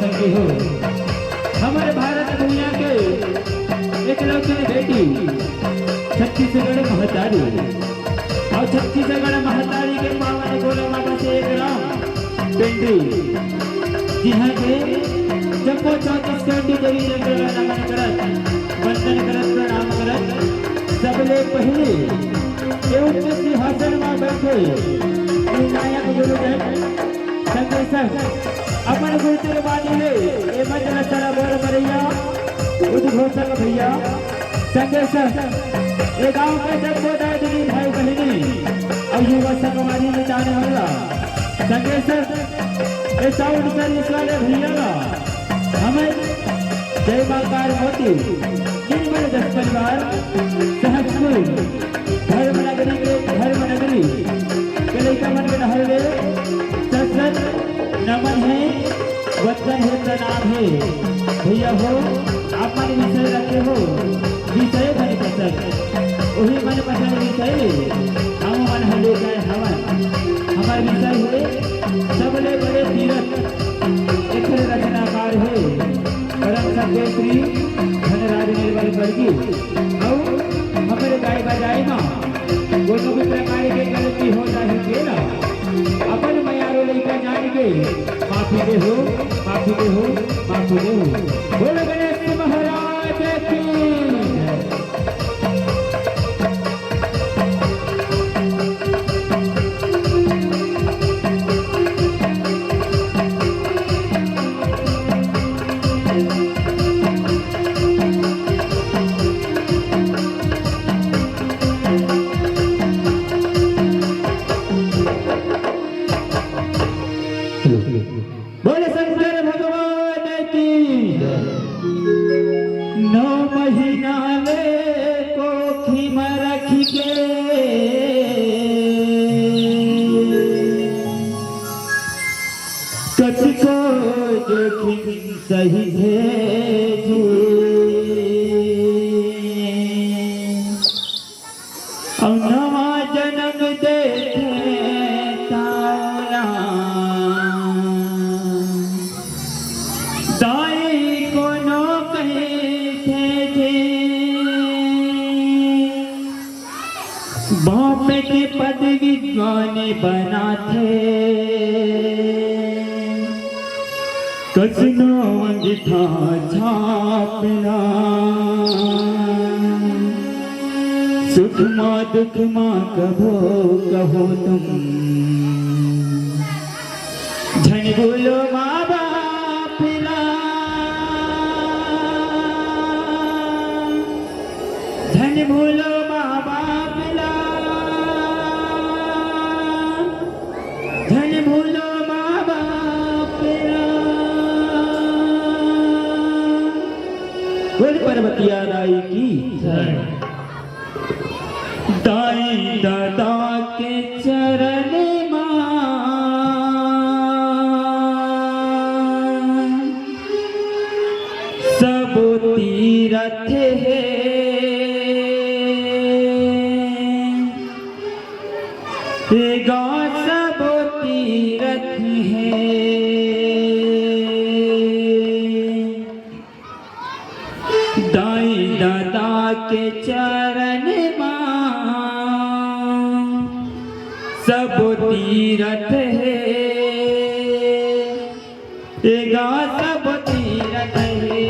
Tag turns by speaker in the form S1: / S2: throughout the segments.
S1: संगी हो हमारे भारत दुनिया के एकलौती बेटी छत्तीसगढ़ महतारी और छत्तीसगढ़ महतारी के पावन गोरे माता से एक राम पिंडी जिहाँ के जम्मो 34 कोटि देवी देवता नमन करत वंदन करत प्रणाम करत सबले पहले उच्च सिंहासन में बैठे नायक गुरुदेव संदेशक अपन गुरुदेव वाणी ले ए मंत्र सारा बोल भैया उद्घोषक भैया संदेशक ए गांव के जगबोधाय दीदी भाई बहनी और युवा संगवारी में जाने वाला संदेशक ए साउंड सर्विस वाले भैया हमें जय माकार मोती निर्मल 10 परिवार सहजपुर धर्मनगरी के धर्मनगरी के लड़का मन के नहर सत्संग नमन है वचन है प्रणाम है भैया हो आप मन विषय रखे हो विषय मन पसंद वही मन पसंद विषय हम मन हले गए हवन हमारे विषय है सबले बड़े तीरथ एक रचनाकार है परम सत्य श्री धनराज निर्मल वर्गी और हमारे गाय बजाए ना दोनों भी प्रकार के गलती हो जाए के ना अपन मयारो लेकर जान के माफी दे हो माफी दे हो माफी दे हो बोल गणेश महाराज की बोले शंकर भगवान की 9 महीना ले कोखी में रख के कचको जोखिम सही भेजे और नवा जन्म देखे बाप के पद विद्वानी बना थे कसनो अंगीठा छापना सुख माँ दुख माँ कहो कहो तुम झन बोलो माँ बाप धन बोलो माँ बाप धन भूलो माँ बाप बोल पर्वतिया राई की दाई दादा के चरण सब तीरथ है सब तीरथ है दाई दादा के चरण सब तीरथ है सब तीरथ है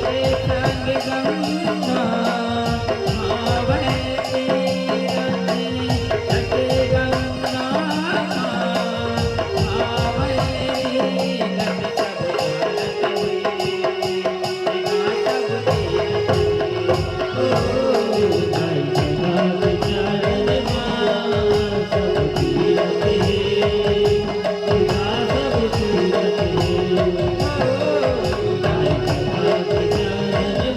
S1: संग गंगा आवे तीरथ जग गंगा आवे तीरथ सब भारत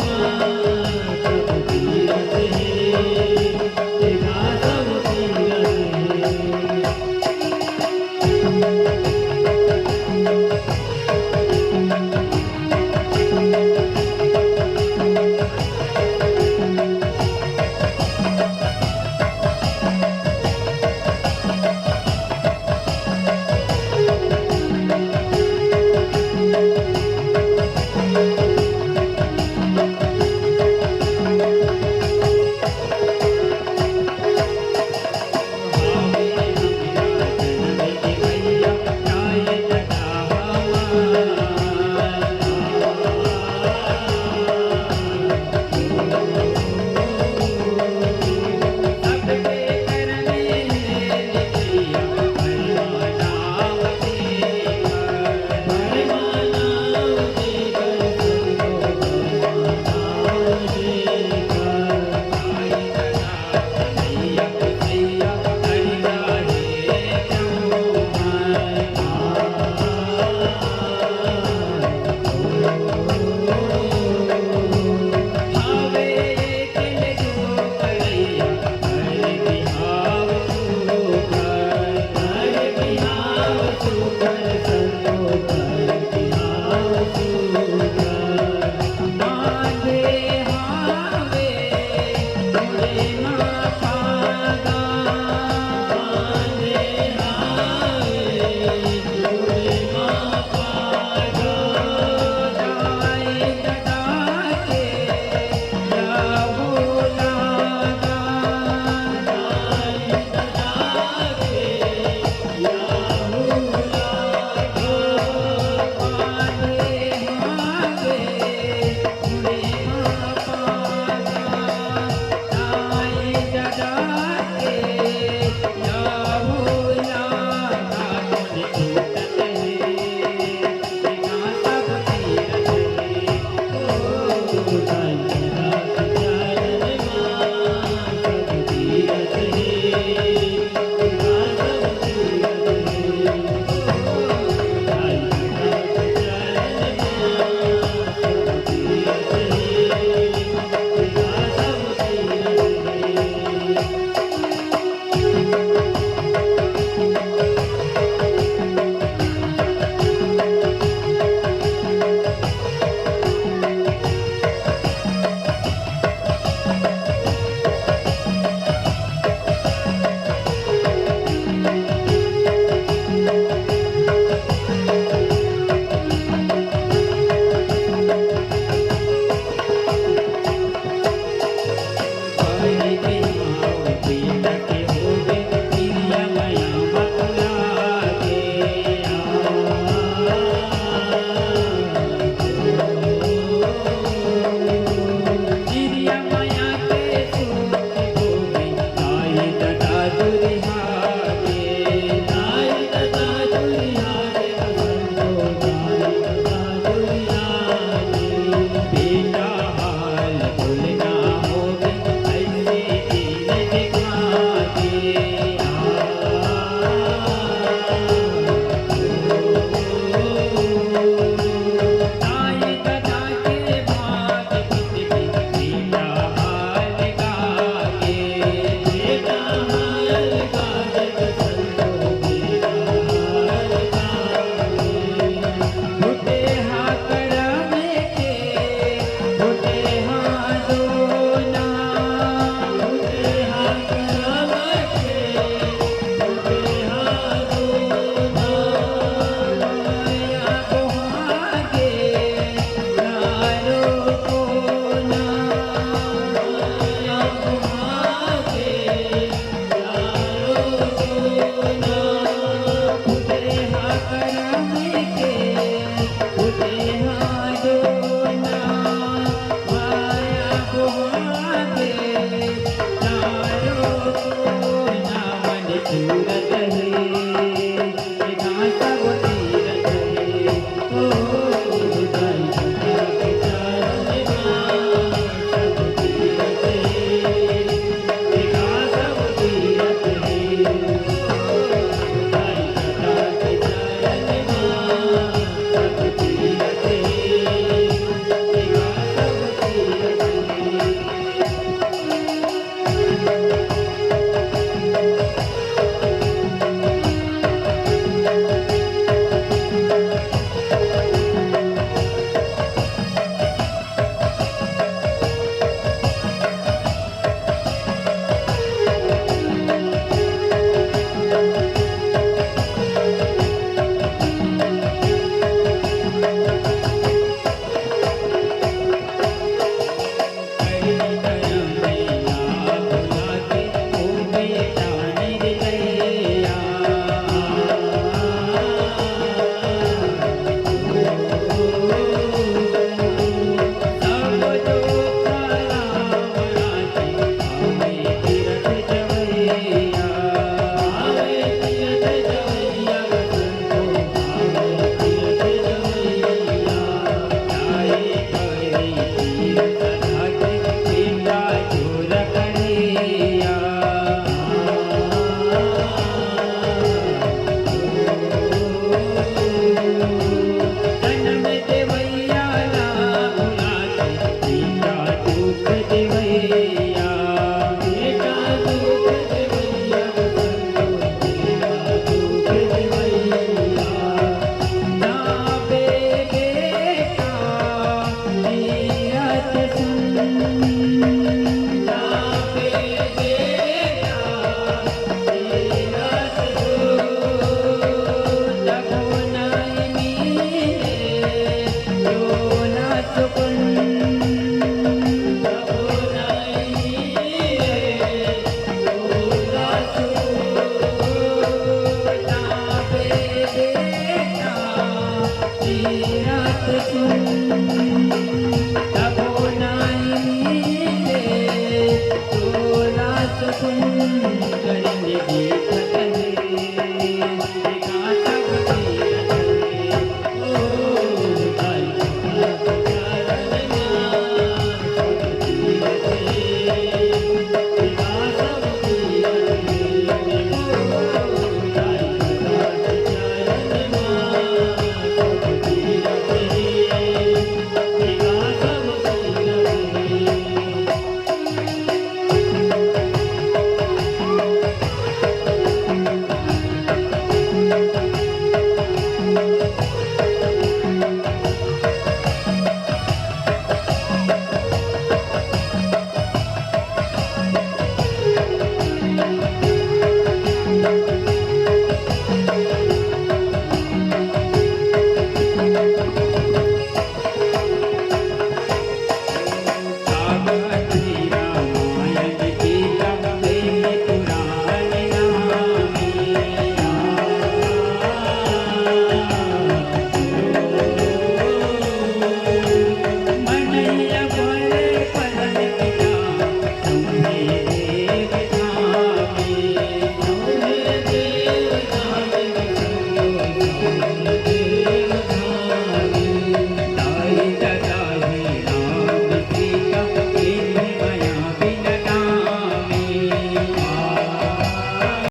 S2: Kun